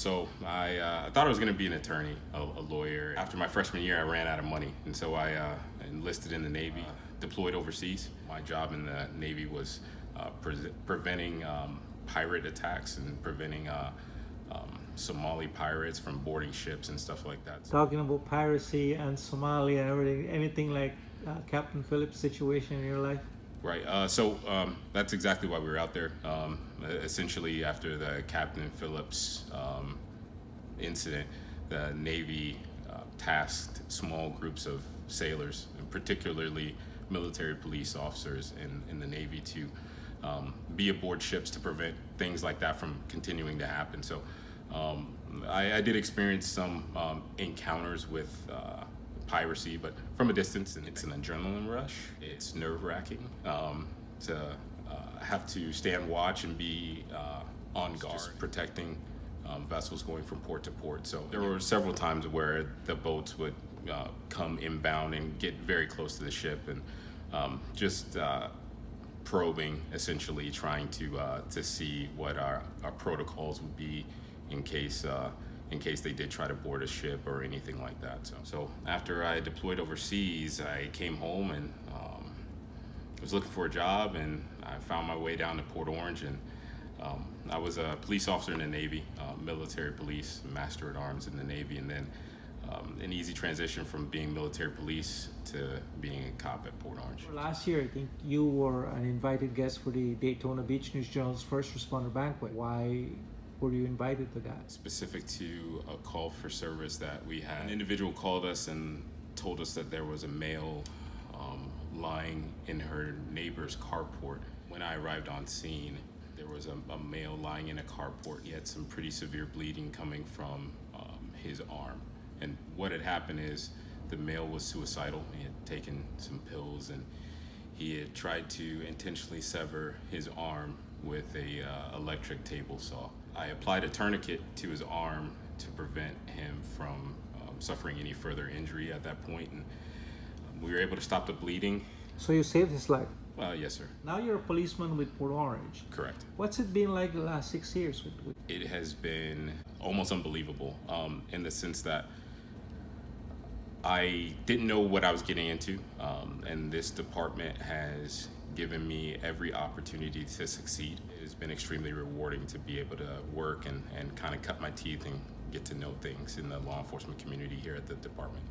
So I thought I was going to be an attorney, a lawyer. After my freshman year, I ran out of money, and so I enlisted in the Navy, deployed overseas. My job in the Navy was preventing pirate attacks and preventing Somali pirates from boarding ships and stuff like that. Talking about piracy and Somalia and everything, anything like Captain Phillips' situation in your life? Right. That's exactly why we were out there. Essentially, after the Captain Phillips incident, the Navy tasked small groups of sailors, and particularly military police officers in the Navy, to be aboard ships to prevent things like that from continuing to happen. So I did experience some encounters with piracy, but from a distance, and it's an adrenaline rush. It's nerve-wracking to have to stand watch and be on guard, just protecting vessels going from port to port. So there were several times where the boats would come inbound and get very close to the ship, and just probing, essentially trying to see what our protocols would be in case they did try to board a ship or anything like that. So after I deployed overseas, I came home and was looking for a job, and I found my way down to Port Orange, and I was a police officer in the Navy, military police, master at arms in the Navy, and then an easy transition from being military police to being a cop at Port Orange. Last year, I think you were an invited guest for the Daytona Beach News Journal's First Responder Banquet. Why were you invited to that? Specific to a call for service that we had. An individual called us and told us that there was a male lying in her neighbor's carport. When I arrived on scene, there was a male lying in a carport. He had some pretty severe bleeding coming from his arm. And what had happened is the male was suicidal. He had taken some pills, and he had tried to intentionally sever his arm with a electric table saw. I applied a tourniquet to his arm to prevent him from suffering any further injury at that point, and we were able to stop the bleeding. So you saved his life. Yes, sir. Now you're a policeman with Port Orange. Correct. What's it been like the last 6 years? It has been almost unbelievable, in the sense that I didn't know what I was getting into, and this department has given me every opportunity to succeed. It has been extremely rewarding to be able to work and kind of cut my teeth and get to know things in the law enforcement community here at the department.